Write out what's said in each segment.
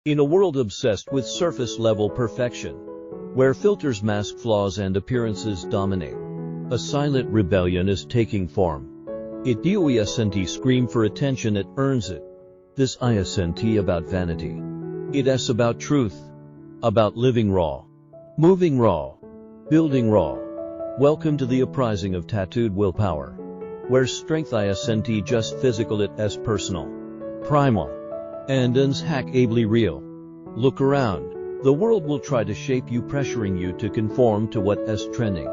In a world obsessed with surface-level perfection, where filters mask flaws and appearances dominate, a silent rebellion is taking form. It doesn't scream for attention, it earns it. This isn't about vanity. It's about truth. About living raw. Moving raw. Building raw. Welcome to the uprising of tattooed willpower, where strength isn't just physical, it's personal, primal, and unhackably real. Look around. The world will try to shape you, pressuring you to conform to what's trending,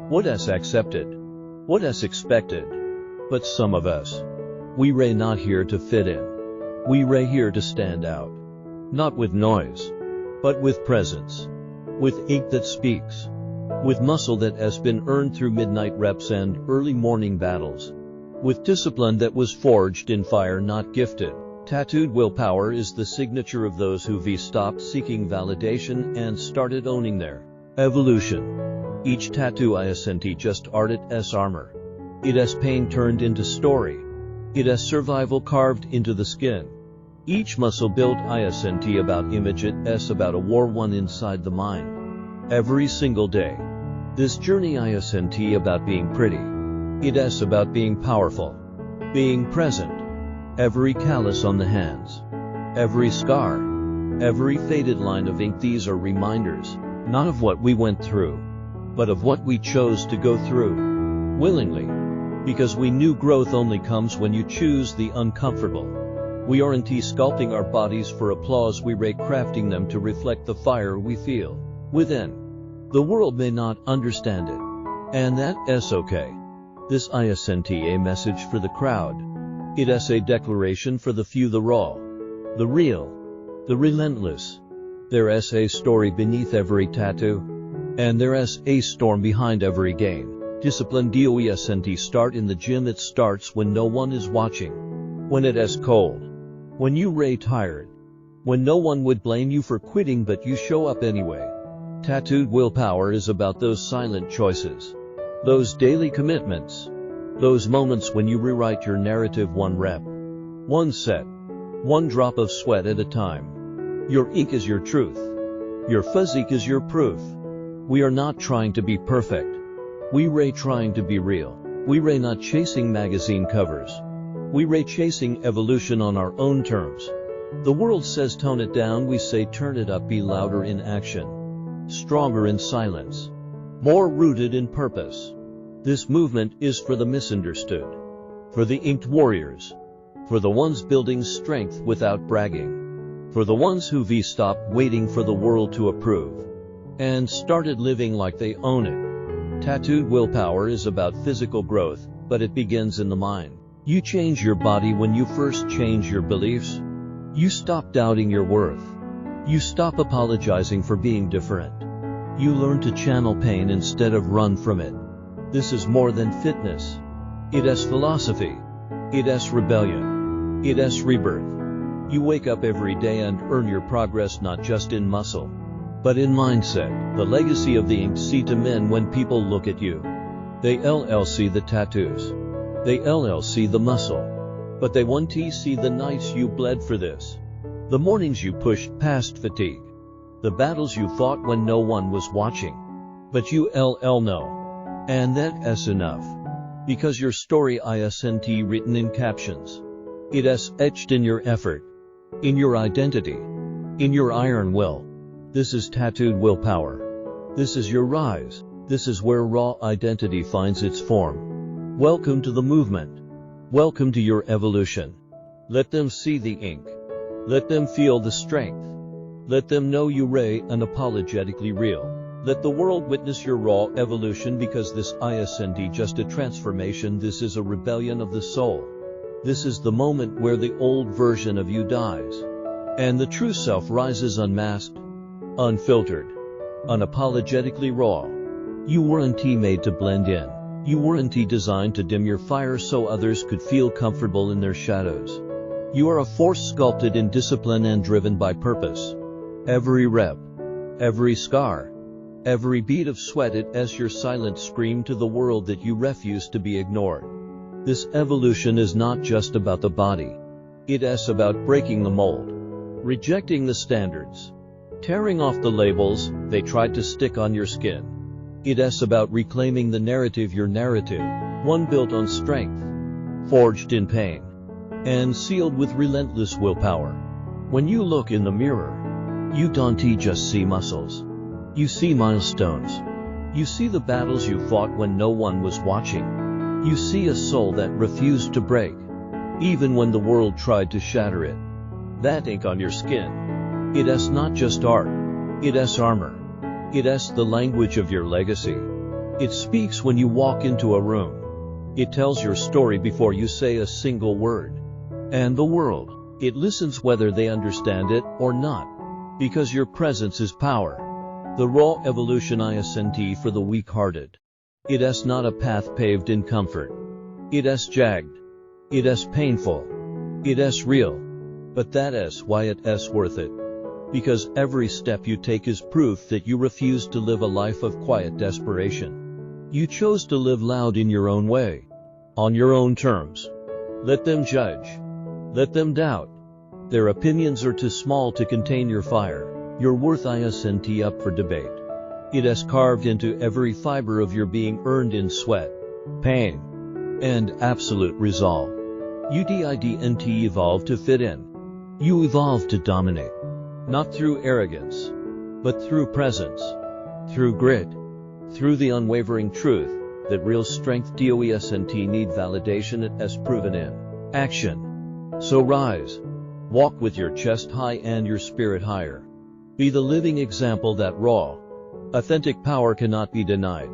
what's accepted, what's expected. But some of us, we're not here to fit in. We're here to stand out. Not with noise, but with presence. With ink that speaks. With muscle that has been earned through midnight reps and early morning battles. With discipline that was forged in fire, not gifted. Tattooed willpower is the signature of those who've stopped seeking validation and started owning their evolution. Each tattoo isn't just art, it's armor. It's pain turned into story. It's survival carved into the skin. Each muscle built isn't about image, it's about a war won inside the mind. Every single day. This journey isn't about being pretty. It's about being powerful. Being present. Every callus on the hands. Every scar. Every faded line of ink, these are reminders, not of what we went through, but of what we chose to go through. Willingly. Because we knew growth only comes when you choose the uncomfortable. We aren't sculpting our bodies for applause, we're crafting them to reflect the fire we feel within. The world may not understand it, and that's okay. This isn't a message for the crowd. It's a declaration for the few, the raw, the real, the relentless. There's a story beneath every tattoo, and there's a storm behind every game. Discipline doesn't start in the gym, it starts when no one is watching. When it's cold. When you're tired. When no one would blame you for quitting but you show up anyway. Tattooed willpower is about those silent choices. Those daily commitments. Those moments when you rewrite your narrative, one rep, one set, one drop of sweat at a time. Your ink is your truth. Your physique is your proof. We are not trying to be perfect. We're trying to be real. We're not chasing magazine covers. We're chasing evolution on our own terms. The world says tone it down, we say turn it up, be louder in action. Stronger in silence. More rooted in purpose. This movement is for the misunderstood. For the inked warriors. For the ones building strength without bragging. For the ones who've stopped waiting for the world to approve and started living like they own it. Tattooed willpower is about physical growth, but it begins in the mind. You change your body when you first change your beliefs. You stop doubting your worth. You stop apologizing for being different. You learn to channel pain instead of run from it. This is more than fitness. It's philosophy. It's rebellion. It's rebirth. You wake up every day and earn your progress, not just in muscle, but in mindset. The legacy of the ink. See to men when people look at you. They see the tattoos. They see the muscle. But they won't see the nights you bled for this. The mornings you pushed past fatigue. The battles you fought when no one was watching. But you know. And that's enough. Because your story isn't written in captions. It's etched in your effort. In your identity. In your iron will. This is tattooed willpower. This is your rise. This is where raw identity finds its form. Welcome to the movement. Welcome to your evolution. Let them see the ink. Let them feel the strength. Let them know you're unapologetically real. Let the world witness your raw evolution, because this isn't just a transformation, this is a rebellion of the soul. This is the moment where the old version of you dies, and the true self rises unmasked, unfiltered, unapologetically raw. You weren't made to blend in. You weren't designed to dim your fire so others could feel comfortable in their shadows. You are a force sculpted in discipline and driven by purpose. Every rep, every scar, every bead of sweat, it's your silent scream to the world that you refuse to be ignored. This evolution is not just about the body. It's about breaking the mold. rejecting the standards, tearing off the labels they tried to stick on your skin. It's about reclaiming the narrative, your narrative, one built on strength, forged in pain, and sealed with relentless willpower. When you look in the mirror, you don't just see muscles. You see milestones. You see the battles you fought when no one was watching. You see a soul that refused to break, even when the world tried to shatter it. That ink on your skin, it's not just art. It's armor. It's the language of your legacy. It speaks when you walk into a room. It tells your story before you say a single word. And the world, it listens whether they understand it or not. Because your presence is power. The raw evolution isn't for the weak-hearted. It's not a path paved in comfort. It's jagged. It's painful. It's real. But that's why it's worth it. Because every step you take is proof that you refuse to live a life of quiet desperation. You chose to live loud in your own way, on your own terms. Let them judge. Let them doubt. Their opinions are too small to contain your fire. Your worth isn't up for debate. It's carved into every fiber of your being, earned in sweat, pain, and absolute resolve. You didn't evolve to fit in. You evolved to dominate. Not through arrogance, but through presence, through grit, through the unwavering truth that real strength doesn't need validation, it's proven in action. So rise, walk with your chest high and your spirit higher. Be the living example that raw, authentic power cannot be denied.